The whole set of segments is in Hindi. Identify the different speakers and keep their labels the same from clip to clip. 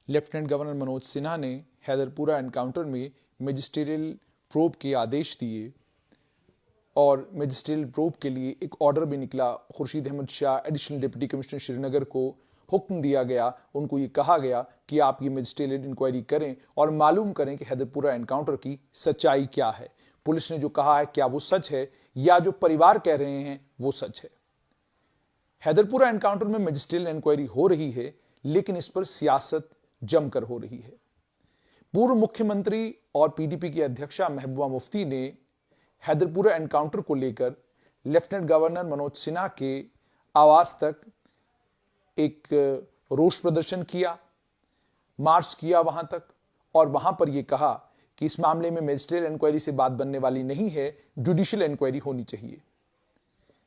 Speaker 1: लेफ्टिनेंट गवर्नर मनोज सिन्हा ने हैदरपुरा एनकाउंटर में मैजिस्ट्रियल प्रोब के आदेश दिए और मैजिस्ट्रियल प्रोब के लिए एक ऑर्डर भी निकला। Khurshid Ahmad Shah additional deputy commissioner Srinagar को हुक्म दिया गया, उनको ये कहा गया कि आप ये मैजिस्ट्रियल इंक्वायरी करें और मालूम करें कि हैदरपुरा एनकाउंटर की सच्चाई क्या है। पुलिस ने जो कहा है क्या वो सच है या जो परिवार कह रहे हैं वो सच है। हैदरपुरा एनकाउंटर में मैजिस्ट्रियल इंक्वायरी हो रही है, लेकिन इस पर सियासत जमकर हो रही है। पूर्व मुख्यमंत्री और पीडीपी की अध्यक्षा महबूबा मुफ्ती ने हैदरपुरा एनकाउंटर को लेकर लेफ्टिनेंट गवर्नर मनोज सिन्हा के आवास तक एक रोष प्रदर्शन किया, मार्च किया वहां तक, और वहां पर यह कहा कि इस मामले में मैजिस्ट्रियल इंक्वायरी से बात बनने वाली नहीं है, जुडिशियल इंक्वायरी होनी चाहिए।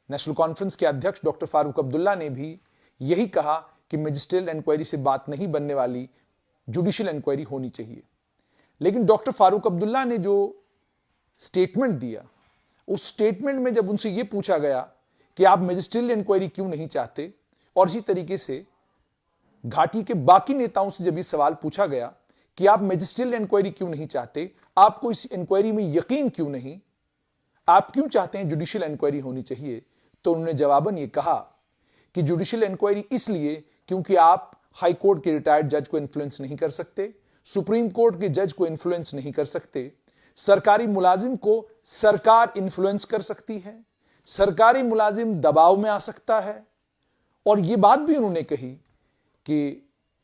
Speaker 1: नेशनल कॉन्फ्रेंस के अध्यक्ष डॉक्टर फारूक अब्दुल्ला ने भी यही कहा कि मैजिस्ट्रियल इंक्वायरी से बात नहीं बनने वाली, जुडिशियल इंक्वायरी होनी चाहिए। लेकिन डॉक्टर फारूक अब्दुल्ला ने जो स्टेटमेंट दिया, उस स्टेटमेंट में जब उनसे यह पूछा गया कि आप मैजिस्ट्रियल इंक्वायरी क्यों नहीं चाहते, और इसी तरीके से घाटी के बाकी नेताओं से जब यह सवाल पूछा गया कि आप मैजिस्ट्रियल इंक्वायरी क्यों नहीं चाहते, आपको इस इंक्वायरी में यकीन क्यों नहीं, आप क्यों चाहते हैं जुडिशियल इंक्वायरी होनी चाहिए, तो उन्होंने जवाबन यह कहा कि जुडिशियल इंक्वायरी इसलिए क्योंकि आप हाई कोर्ट के रिटायर्ड जज को इन्फ्लुएंस नहीं कर सकते, सुप्रीम कोर्ट के जज को इन्फ्लुएंस नहीं कर सकते, सरकारी मुलाजिम को सरकार इन्फ्लुएंस कर सकती है, सरकारी मुलाजिम दबाव में आ सकता है। और यह बात भी उन्होंने कही कि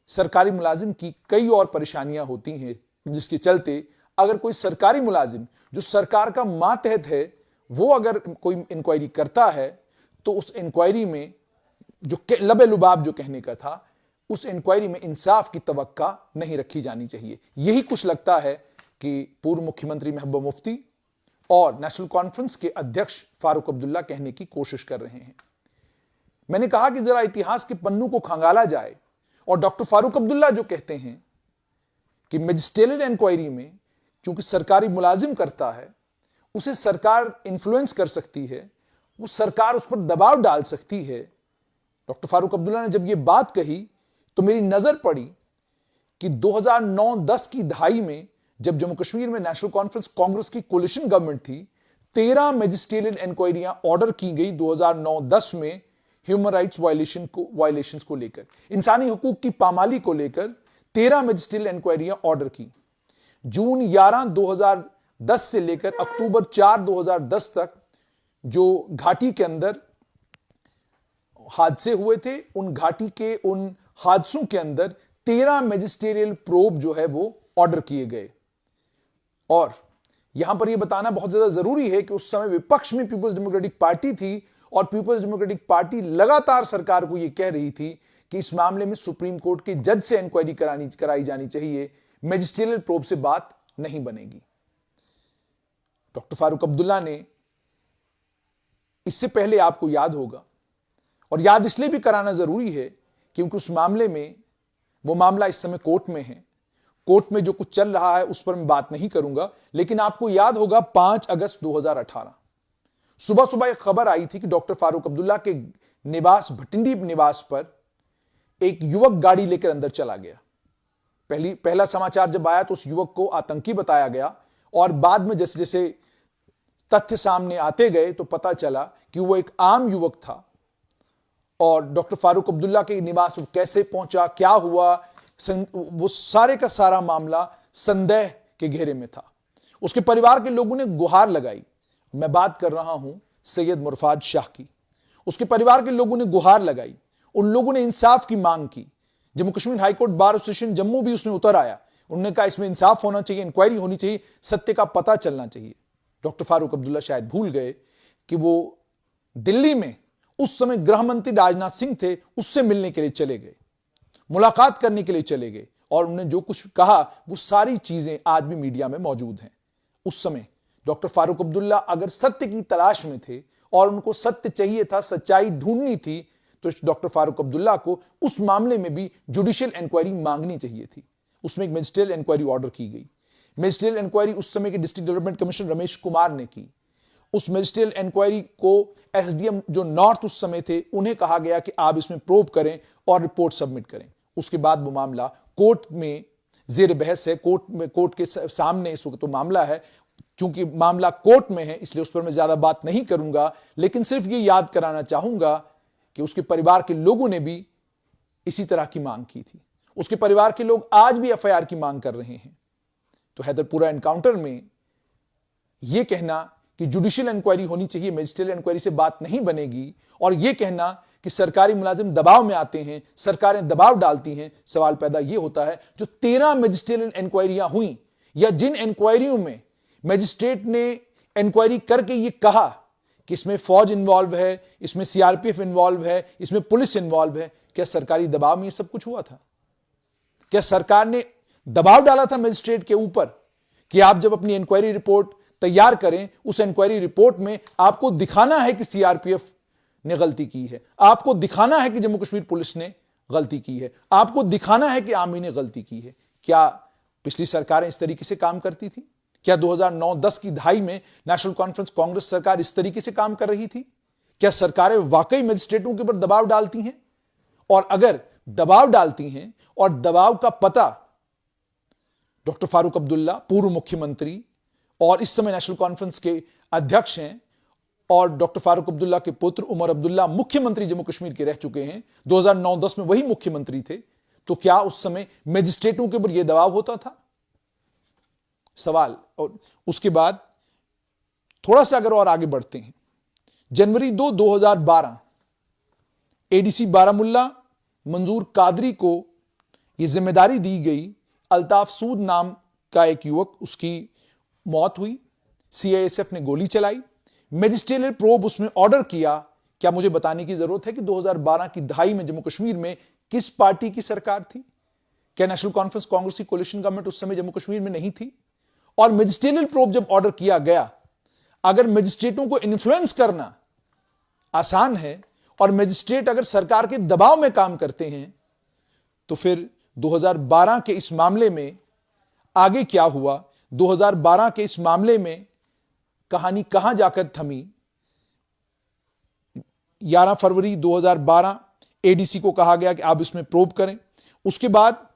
Speaker 1: सरकारी मुलाजिम की कई और परेशानियां होती हैं, जिसके चलते अगर कोई सरकारी मुलाजिम जो सरकार का मातहत है वो अगर कोई इंक्वायरी करता है तो उस इंक्वायरी में जो लबे लुबाब जो कहने का था, उस इंक्वायरी में इंसाफ की तवक्का नहीं रखी जानी चाहिए। यही कुछ लगता है कि पूर्व मुख्यमंत्री महबूबा मुफ्ती और नेशनल कॉन्फ्रेंस के अध्यक्ष फारूक अब्दुल्ला कहने की कोशिश कर रहे हैं। मैंने कहा कि जरा इतिहास के पन्नों को खंगाला जाए और डॉक्टर फारूक अब्दुल्ला जो कहते हैं कि मैजिस्ट्रियल इंक्वायरी में चूंकि सरकारी मुलाजिम करता है, उसे सरकार इन्फ्लुएंस कर सकती है, वो सरकार उस पर दबाव डाल सकती है। डॉक्टर फारूक अब्दुल्ला ने जब ये बात कही तो मेरी नजर पड़ी कि 2009-10 की दहाई में जब जम्मू कश्मीर में नेशनल कॉन्फ्रेंस कांग्रेस की कोलिशन गवर्नमेंट थी, 13 मैजिस्ट्रियल इंक्वायरियां ऑर्डर की गई 2009-10 में ह्यूमन राइट्स वायलेशंस को लेकर, इंसानी हुकूक की पामाली को लेकर 13 मैजिस्ट्रियल इंक्वायरियां ऑर्डर की। जून 11, 2010 से लेकर अक्टूबर 4, 2010 तक जो घाटी के अंदर हादसे हुए थे, उन घाटी के उन हादसों के अंदर 13 मैजिस्ट्रियल प्रोब जो है वो ऑर्डर किए गए। और यहां पर यह बताना बहुत ज्यादा जरूरी है कि उस समय विपक्ष में पीपल्स डेमोक्रेटिक पार्टी थी और पीपल्स डेमोक्रेटिक पार्टी लगातार सरकार को यह कह रही थी कि इस मामले में सुप्रीम कोर्ट के जज से इंक्वायरी कराई जानी चाहिए, मैजिस्ट्रियल प्रोब से बात नहीं बनेगी। डॉक्टर फारूक अब्दुल्ला ने इससे पहले, आपको याद होगा, और याद इसलिए भी कराना जरूरी है क्योंकि उस मामले में, वो मामला इस समय कोर्ट में है, कोर्ट में जो कुछ चल रहा है उस पर मैं बात नहीं करूंगा, लेकिन आपको याद होगा 5 अगस्त 2018 सुबह सुबह एक खबर आई थी कि डॉक्टर फारूक अब्दुल्ला के निवास, भटिंडी निवास पर एक युवक गाड़ी लेकर अंदर चला गया। पहला समाचार जब आया तो उस युवक को आतंकी बताया गया और बाद में जैसे जैसे तथ्य सामने आते गए तो पता चला कि वो एक आम युवक था। और डॉक्टर फारूक अब्दुल्ला के निवास में कैसे पहुंचा, क्या हुआ, वो सारे का सारा मामला संदेह के घेरे में था। उसके परिवार के लोगों ने गुहार लगाई। मैं बात कर रहा हूं सैयद मुरफाद शाह की। उसके परिवार के लोगों ने गुहार लगाई, उन लोगों ने इंसाफ की मांग की। Jammu Kashmir high court bar association Jammu भी उसमें उतर आया। उन्होंने कहा इसमें इंसाफ होना चाहिए, इंक्वायरी होनी चाहिए, सत्य का पता चलना चाहिए। डॉक्टर फारूक अब्दुल्ला शायद भूल गए कि वो दिल्ली में उस समय गृह मंत्री राजनाथ सिंह थे, उससे मिलने के लिए चले गए, मुलाकात करने के लिए चले गए, और उन्होंने जो कुछ कहा वो सारी चीजें आज भी मीडिया में मौजूद हैं। उस समय डॉक्टर फारूक अब्दुल्ला अगर सत्य की तलाश में थे और उनको सत्य चाहिए था, सच्चाई ढूंढनी थी, तो डॉक्टर फारूक अब्दुल्ला को उस मामले में भी जुडिशियल इंक्वायरी मांगनी चाहिए थी। उसमें एक मैजिस्ट्रियल इंक्वायरी ऑर्डर की गई। मैजिस्ट्रियल इंक्वायरी उस समय के district development commissioner Ramesh Kumar ने की। उस मैजिस्ट्रियल इंक्वायरी को एसडीएम जो नॉर्थ उस समय थे, उन्हें कहा गया कि आप इसमें प्रोब करें और रिपोर्ट सबमिट करें। उसके बाद वो मामला कोर्ट में जेर बहस है, कोर्ट के सामने इस वक्त तो मामला है। चूंकि मामला कोर्ट में है इसलिए उस पर मैं ज्यादा बात नहीं करूंगा, लेकिन सिर्फ ये याद कराना चाहूंगा कि उसके परिवार के लोगों ने भी इसी तरह की मांग की थी। उसके परिवार के लोग आज भी एफआईआर की मांग कर रहे हैं। तो हैदरपुरा एनकाउंटर में यह कहना कि जुडिशियल इंक्वायरी होनी चाहिए, मजिस्ट्रियल इंक्वायरी से बात नहीं बनेगी, और यह कहना कि सरकारी मुलाजिम दबाव में आते हैं, सरकारें दबाव डालती हैं, सवाल पैदा यह होता है जो 13 मजिस्ट्रियल इंक्वायरियां हुई, या जिन इंक्वायरियों में मजिस्ट्रेट ने इंक्वायरी करके यह कहा कि इसमें फौज इन्वॉल्व है, इसमें सीआरपीएफ इन्वॉल्व है, इसमें पुलिस इन्वॉल्व है, क्या सरकारी दबाव में यह सब कुछ हुआ था? क्या सरकार ने दबाव डाला था मजिस्ट्रेट के ऊपर कि आप जब अपनी इंक्वायरी रिपोर्ट तैयार करें, उस इंक्वायरी रिपोर्ट में आपको दिखाना है कि सीआरपीएफ ने गलती की है, आपको दिखाना है कि जम्मू कश्मीर पुलिस ने गलती की है, आपको दिखाना है कि आर्मी ने गलती की है? क्या पिछली सरकारें इस तरीके से काम करती थी? क्या 2009-10 की दहाई में नेशनल कॉन्फ्रेंस कांग्रेस सरकार इस तरीके से काम कर रही थी? क्या सरकारें वाकई मजिस्ट्रेटों के ऊपर दबाव डालती हैं? और अगर दबाव डालती हैं और दबाव का पता डॉक्टर फारूक अब्दुल्ला, पूर्व मुख्यमंत्री और इस समय नेशनल कॉन्फ्रेंस के अध्यक्ष हैं, और डॉक्टर फारूक अब्दुल्ला के पुत्र उमर अब्दुल्ला मुख्यमंत्री जम्मू कश्मीर के रह चुके हैं, 2009-10 में वही मुख्यमंत्री थे, तो क्या उस समय मजिस्ट्रेटों के ऊपर यह दबाव होता था? सवाल। और उसके बाद थोड़ा सा अगर और आगे बढ़ते हैं, जनवरी 2, 2012 एडीसी बारामुल्ला मंजूर कादरी को यह जिम्मेदारी दी गई। अल्ताफ सूद नाम का एक युवक, उसकी मौत हुई, सीआईएसएफ ने गोली चलाई, मजिस्ट्रियल प्रोब उसमें ऑर्डर किया। क्या मुझे बताने की जरूरत है कि 2012 की दहाई में जम्मू कश्मीर में किस पार्टी की सरकार थी? क्या नेशनल कॉन्फ्रेंस कांग्रेस की कोलिशन गवर्नमेंट उस समय जम्मू कश्मीर में नहीं थी? और मजिस्ट्रियल प्रोब जब ऑर्डर किया गया, अगर मजिस्ट्रेटों को इन्फ्लुएंस करना आसान है और मजिस्ट्रेट अगर सरकार के दबाव में काम करते हैं, तो फिर 2012 के इस मामले में आगे क्या हुआ? 2012 के इस मामले में कहानी कहां जाकर थमी? 11 फरवरी 2012 एडीसी को कहा गया कि आप इसमें प्रोब करें। उसके बाद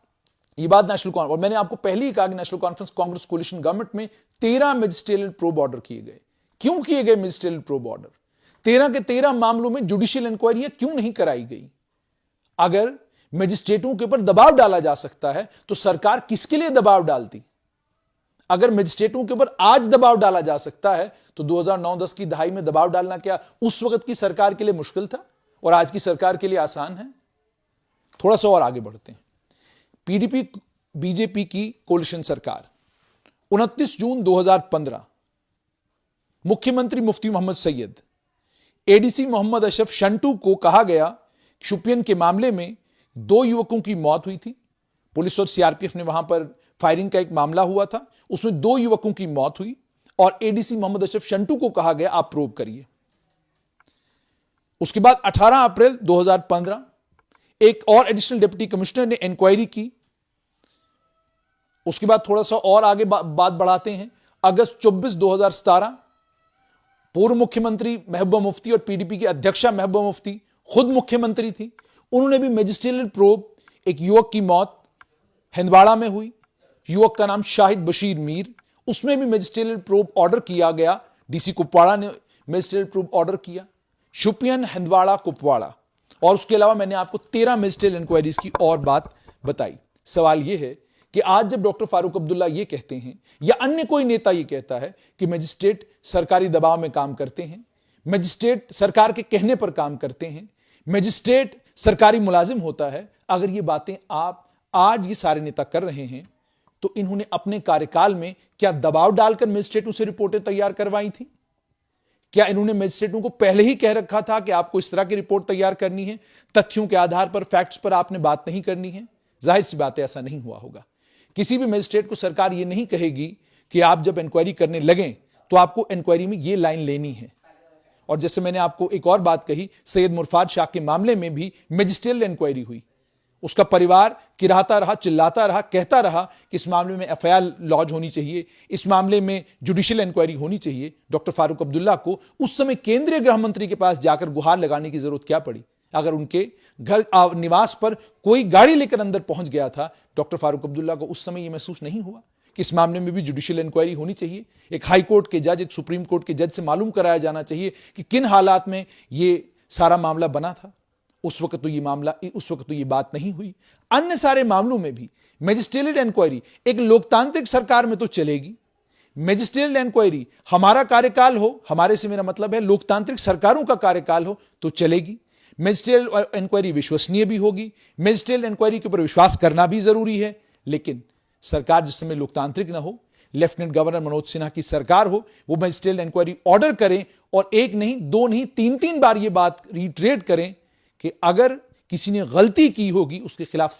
Speaker 1: ये बात नेशनल कॉन्फ्रेंस, और मैंने आपको पहले ही कहा कि national conference Congress coalition government में 13 मजिस्ट्रियल प्रोब ऑर्डर किए गए। क्यों किए गए मजिस्ट्रियल प्रोब ऑर्डर? 13 के 13 मामलों में जुडिशियल इंक्वायरी क्यों नहीं कराई गई? अगर मजिस्ट्रेटों के ऊपर दबाव डाला जा सकता है तो सरकार किसके लिए दबाव डालती? अगर मजिस्ट्रेटों के ऊपर आज दबाव डाला जा सकता है तो 2009-10 की दहाई में दबाव डालना क्या उस वक्त की सरकार के लिए मुश्किल था और आज की सरकार के लिए आसान है? थोड़ा सा और आगे बढ़ते हैं। पीडीपी बीजेपी की कोलिशन सरकार, 29 जून 2015 मुख्यमंत्री मुफ्ती मोहम्मद सैयद, एडीसी मोहम्मद अशरफ शंटू को कहा गया शुपियन के मामले में 2 युवकों की मौत हुई थी। पुलिस और सीआरपीएफ ने वहां पर फायरिंग का एक मामला हुआ था, उसमें 2 युवकों की मौत हुई और एडीसी मोहम्मद अशरफ शंटू को कहा गया आप प्रोब करिए। उसके बाद 18 अप्रैल 2015 एक और एडिशनल डिप्टी कमिश्नर ने इंक्वायरी की। उसके बाद थोड़ा सा और आगे बात बढ़ाते हैं। अगस्त 24, 2017 पूर्व मुख्यमंत्री महबूबा मुफ्ती और पीडीपी की अध्यक्षा महबूबा मुफ्ती खुद मुख्यमंत्री थी, उन्होंने भी मजिस्ट्रियल प्रोब, एक युवक की मौत हिंदवाड़ा में हुई, युवक का नाम शाहिद बशीर मीर, उसमें भी मजिस्ट्रियल प्रोब ऑर्डर किया गया। डीसी कुपवाड़ा ने मजिस्ट्रियल प्रोब ऑर्डर किया, शुपियन, हिंदवाड़ा, कुपवाड़ा, और उसके अलावा मैंने आपको 13 मजिस्ट्रियल इंक्वायरीज की और बात बताई। सवाल यह है कि आज जब डॉक्टर फारूक अब्दुल्ला यह कहते हैं या अन्य कोई नेता यह कहता है कि मजिस्ट्रेट सरकारी दबाव में काम करते हैं, मजिस्ट्रेट सरकार के कहने पर काम करते हैं, मजिस्ट्रेट सरकारी मुलाजिम होता है, अगर ये बातें आप आज ये सारे नेता कर रहे हैं तो इन्होंने अपने कार्यकाल में क्या दबाव डालकर मजिस्ट्रेटों से रिपोर्टें तैयार करवाई थी? क्या इन्होंने मजिस्ट्रेटों को पहले ही कह रखा था कि आपको इस तरह की रिपोर्ट तैयार करनी है, तथ्यों के आधार पर, फैक्ट्स पर आपने बात नहीं करनी है? जाहिर सी बात है ऐसा नहीं हुआ होगा। किसी भी मजिस्ट्रेट को सरकार यह नहीं कहेगी कि आप जब इंक्वायरी करने लगें तो आपको इंक्वायरी में यह लाइन लेनी है। और जैसे मैंने आपको एक और बात कही, सैयद मुरफाद शाह के मामले में भी मजिस्ट्रियल इंक्वायरी हुई, उसका परिवार किराता रहा, चिल्लाता रहा, कहता रहा कि इस मामले में एफआईआर लॉन्च होनी चाहिए, इस मामले में जुडिशियल इंक्वायरी होनी चाहिए। डॉक्टर फारूक अब्दुल्ला को उस समय केंद्रीय गृह मंत्री के पास जाकर गुहार लगाने की जरूरत क्या पड़ी? अगर उनके घर निवास पर कोई गाड़ी लेकर अंदर पहुंच गया था, डॉक्टर फारूक अब्दुल्ला को उस समय यह महसूस नहीं हुआ कि इस मामले में भी जुडिशियल इंक्वायरी होनी चाहिए? एक हाई कोर्ट के जज, एक सुप्रीम कोर्ट के जज से मालूम कराया जाना चाहिए कि किन हालात में यह सारा मामला बना था। उस वक्त तो ये बात नहीं हुई। अन्य सारे मामलों में भी मैजिस्ट्रियल इंक्वायरी एक लोकतांत्रिक सरकार में तो चलेगी। मैजिस्ट्रियल इंक्वायरी हमारा कार्यकाल हो, हमारे से मेरा मतलब है लोकतांत्रिक सरकारों का कार्यकाल हो तो चलेगी। मैजिस्ट्रियल इंक्वायरी विश्वसनीय भी होगी। मैजिस्ट्रियल इंक्वायरी के ऊपर विश्वास करना भी जरूरी है। लेकिन सरकार जिस समय लोकतांत्रिक ना हो, लेफ्टिनेंट गवर्नर मनोज सिन्हा की सरकार हो, वो मैजिस्ट्रियल इंक्वायरी ऑर्डर करें और एक नहीं, दो नहीं, तीन बार ये बात रिट्रेट करें कि अगर किसी ने गलती की होगी उसके खिलाफ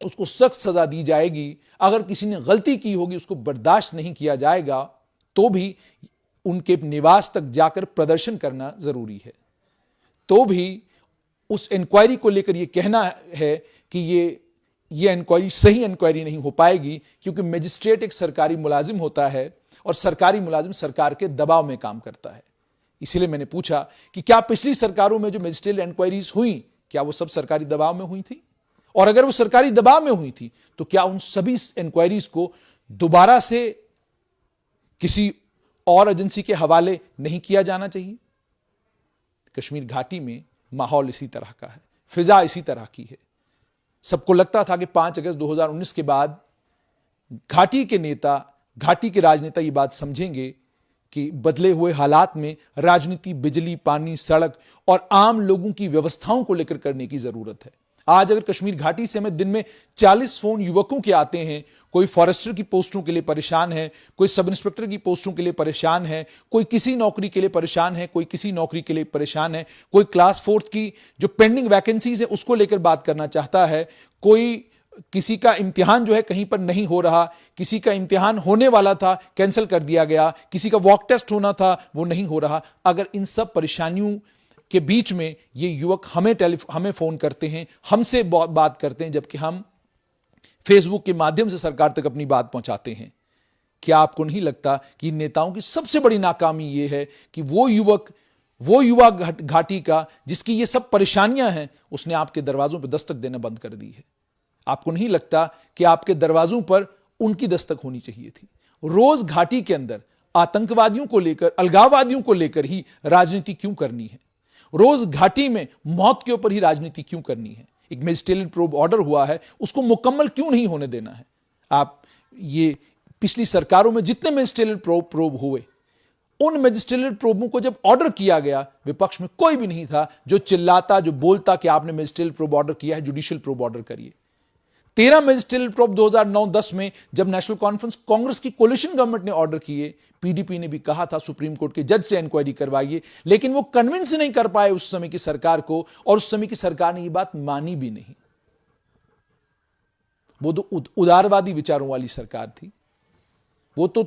Speaker 1: उसको सख्त सजा दी जाएगी। अगर किसी ने गलती की होगी उसको बर्दाश्त नहीं किया जाएगा। तो भी उनके निवास तक जाकर प्रदर्शन करना जरूरी है। तो भी उस इंक्वायरी को लेकर यह कहना है कि ये इंक्वायरी सही इंक्वायरी नहीं हो पाएगी, क्योंकि मजिस्ट्रेट एक सरकारी मुलाजिम होता है और सरकारी मुलाजिम सरकार के दबाव में काम करता है। इसीलिए मैंने पूछा कि क्या पिछली सरकारों में जो मजिस्ट्रियल इंक्वायरीज हुई, क्या वो सब सरकारी दबाव में हुई थी? और अगर वो सरकारी दबाव में हुई थी तो क्या उन सभी इंक्वायरीज को दोबारा से किसी और एजेंसी के हवाले नहीं किया जाना चाहिए? कश्मीर घाटी में माहौल इसी तरह का है, फिजा इसी तरह की है। सबको लगता था कि 5 अगस्त 2019 के बाद घाटी के नेता, घाटी के राजनेता ये बात समझेंगे कि बदले हुए हालात में राजनीति बिजली, पानी, सड़क और आम लोगों की व्यवस्थाओं को लेकर करने की जरूरत है। आज अगर कश्मीर घाटी से हमें दिन में 40 फोन युवकों के आते हैं, कोई फॉरेस्टर की पोस्टों के लिए परेशान है, कोई सब इंस्पेक्टर की पोस्टों के लिए परेशान है, कोई किसी नौकरी के लिए परेशान है, कोई किसी नौकरी के लिए परेशान है, कोई क्लास 4 की जो पेंडिंग वैकेंसीज है उसको लेकर बात करना चाहता है, कोई किसी का इम्तिहान जो है कहीं पर नहीं हो रहा, किसी का इम्तिहान होने वाला था कैंसिल कर दिया गया, किसी का वॉक टेस्ट होना था वो नहीं हो रहा। अगर इन सब परेशानियों के बीच में ये युवक हमें फोन करते हैं, हमसे बात करते हैं, जबकि हम फेसबुक के माध्यम से सरकार तक अपनी बात पहुंचाते हैं। क्या आपको नहीं लगता कि नेताओं की सबसे बड़ी नाकामी यह है कि वो युवा घाटी का जिसकी ये सब परेशानियां हैं, उसने आपके दरवाजों पर दस्तक देना बंद कर दी है? आपको नहीं लगता कि आपके दरवाजों पर उनकी दस्तक होनी चाहिए थी? रोज घाटी के अंदर आतंकवादियों को लेकर, अलगाववादियों को लेकर ही राजनीति क्यों करनी है? रोज घाटी में मौत के ऊपर ही राजनीति क्यों करनी है? एक मैजिस्ट्रियल प्रोब ऑर्डर हुआ है, उसको मुकम्मल क्यों नहीं होने देना है? आप ये पिछली सरकारों में जितने मैजिस्ट्रियल प्रोब हुए, उन मैजिस्ट्रियल प्रोबों को जब ऑर्डर किया गया, विपक्ष में कोई भी नहीं था जो चिल्लाता, जो बोलता कि आपने मैजिस्ट्रियल प्रोब ऑर्डर किया है, जुडिशियल प्रोब ऑर्डर करिए। 13 मैजिस्ट्रियल प्रोब 2009-10 में जब नेशनल कॉन्फ्रेंस कांग्रेस की कोलिशन गवर्नमेंट ने ऑर्डर किए, पीडीपी ने भी कहा था सुप्रीम कोर्ट के जज से इंक्वायरी करवाइए, लेकिन वो कन्विंस नहीं कर पाए उस समय की सरकार को, और उस समय की सरकार ने ये बात मानी भी नहीं। वो तो उदारवादी विचारों वाली सरकार थी, वो तो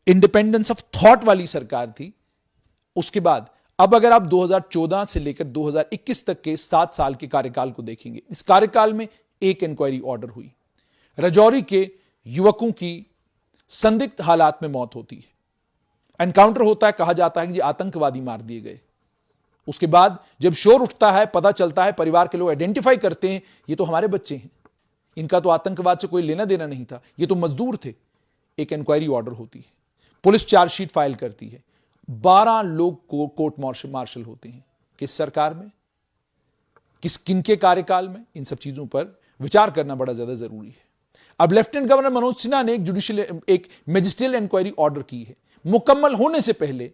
Speaker 1: इंडिपेंडेंस ऑफ थॉट वाली सरकार थी। उसके बाद अब अगर आप 2014 से लेकर 2021 तक के 7 साल के कार्यकाल को देखेंगे, इस कार्यकाल में एक इंक्वायरी ऑर्डर हुई। राजौरी के युवकों की संदिग्ध हालात में मौत होती है, एनकाउंटर होता है, कहा जाता है कि आतंकवादी मार दिए गए। उसके बाद जब शोर उठता है, पता चलता है, परिवार के लोग आइडेंटिफाई करते हैं, ये तो हमारे बच्चे हैं, इनका तो आतंकवाद से कोई लेना देना नहीं था, ये तो मजदूर थे। एक इंक्वायरी ऑर्डर होती है, पुलिस चार्जशीट फाइल करती है, 12 लोग कोर्ट मार्शल होते हैं। किस सरकार में, किनके कार्यकाल में? इन सब चीजों पर विचार करना बड़ा ज्यादा जरूरी है। अब लेफ्टिनेंट गवर्नर मनोज सिन्हा ने एक मैजिस्ट्रियल इंक्वायरी ऑर्डर की है। मुकम्मल होने से पहले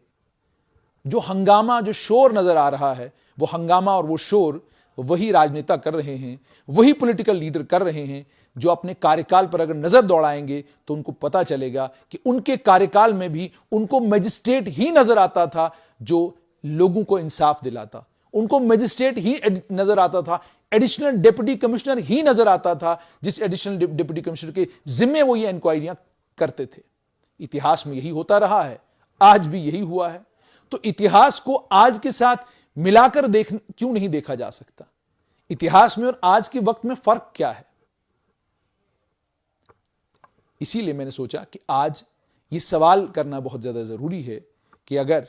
Speaker 1: जो हंगामा, जो शोर नजर आ रहा है, वो हंगामा और वो शोर वही राजनेता कर रहे हैं, वही पॉलिटिकल लीडर कर रहे हैं जो अपने कार्यकाल पर अगर नजर दौड़ाएंगे तो उनको पता चलेगा कि उनके कार्यकाल में भी उनको मजिस्ट्रेट ही नजर आता था जो लोगों को इंसाफ दिलाता, उनको मजिस्ट्रेट ही नजर आता था, एडिशनल डिप्टी कमिश्नर ही नजर आता था जिस एडिशनल डिप्टी कमिश्नर के जिम्मे वो ये इंक्वायरियां करते थे। इतिहास में यही होता रहा है, आज भी यही हुआ है। तो इतिहास को आज के साथ मिलाकर क्यों नहीं देखा जा सकता? इतिहास में और आज के वक्त में फर्क क्या है? इसीलिए मैंने सोचा कि आज यह सवाल करना बहुत ज्यादा जरूरी है कि अगर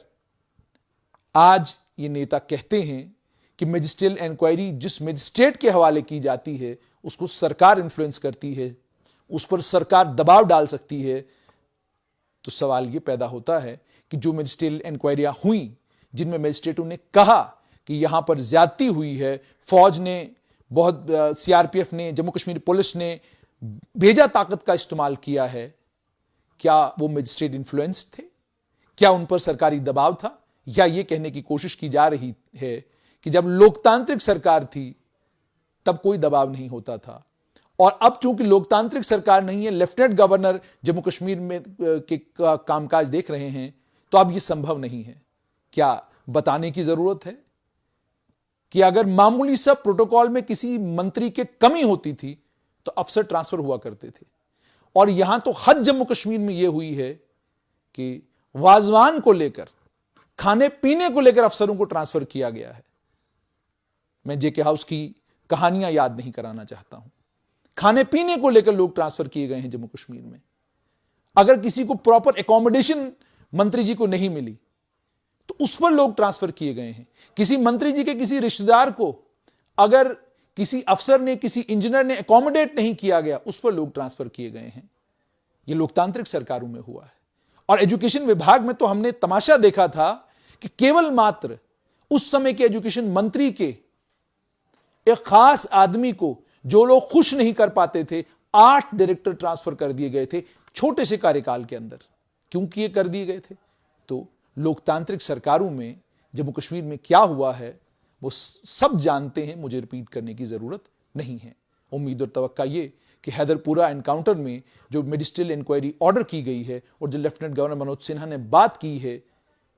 Speaker 1: आज ये नेता कहते हैं कि मैजिस्ट्रियल इंक्वायरी जिस मैजिस्ट्रेट के हवाले की जाती है उसको सरकार इन्फ्लुएंस करती है, उस पर सरकार दबाव डाल सकती है, तो सवाल ये पैदा होता है कि जो मैजिस्ट्रियल इंक्वायरियां हुई जिनमें मैजिस्ट्रेटों ने कहा कि यहां पर ज्यादती हुई है, फौज ने बहुत सीआरपीएफ ने, जम्मू कश्मीर पुलिस ने भेजा ताकत का इस्तेमाल किया है, क्या वो मैजिस्ट्रेट इन्फ्लुएंस थे? क्या उन पर सरकारी दबाव था? या यह कहने की कोशिश की जा रही है कि जब लोकतांत्रिक सरकार थी तब कोई दबाव नहीं होता था, और अब चूंकि लोकतांत्रिक सरकार नहीं है, लेफ्टिनेंट गवर्नर जम्मू कश्मीर में के कामकाज देख रहे हैं, तो अब यह संभव नहीं है? क्या बताने की जरूरत है कि अगर मामूली सा प्रोटोकॉल में किसी मंत्री के कमी होती थी तो अफसर ट्रांसफर हुआ करते थे, और यहां तो हद जम्मू कश्मीर में यह हुई है कि वाजवान को लेकर, खाने पीने को लेकर अफसरों को ट्रांसफर किया गया है। मैं जेके हाउस की कहानियां याद नहीं कराना चाहता हूं। खाने पीने को लेकर लोग ट्रांसफर किए गए हैं जम्मू कश्मीर में। अगर किसी को प्रॉपर एकोमोडेशन मंत्री जी को नहीं मिली तो उस पर लोग ट्रांसफर किए गए हैं। किसी मंत्री जी के किसी रिश्तेदार को अगर किसी अफसर ने, किसी इंजीनियर ने एकोमोडेट नहीं किया गया, उस पर लोग ट्रांसफर किए गए हैं। यह लोकतांत्रिक सरकारों में हुआ है। और एजुकेशन विभाग में तो हमने तमाशा देखा था कि केवल मात्र उस समय के एजुकेशन मंत्री के एक खास आदमी को जो लोग खुश नहीं कर पाते थे, 8 डायरेक्टर ट्रांसफर कर दिए गए थे छोटे से कार्यकाल के अंदर। क्योंकि ये कर दिए गए थे? तो लोकतांत्रिक सरकारों में जम्मू कश्मीर में क्या हुआ है वो सब जानते हैं, मुझे रिपीट करने की जरूरत नहीं है। उम्मीद और तवक्का ये कि हैदरपुरा एनकाउंटर में जो मैजिस्ट्रियल इंक्वायरी ऑर्डर की गई है और जो लेफ्टिनेंट गवर्नर मनोज सिन्हा ने बात की है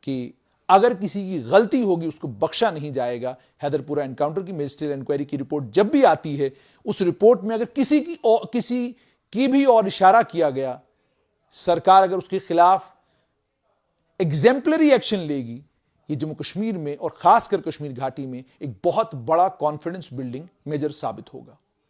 Speaker 1: कि अगर किसी की गलती होगी उसको बख्शा नहीं जाएगा। हैदरपुरा एनकाउंटर की मैजिस्ट्रियल इंक्वायरी की रिपोर्ट जब भी आती है, उस रिपोर्ट में अगर किसी की भी और इशारा किया गया, सरकार अगर उसके खिलाफ एग्जेम्पलरी एक्शन लेगी, ये जम्मू कश्मीर में और खासकर कश्मीर घाटी में एक बहुत बड़ा कॉन्फिडेंस बिल्डिंग मेजर साबित होगा।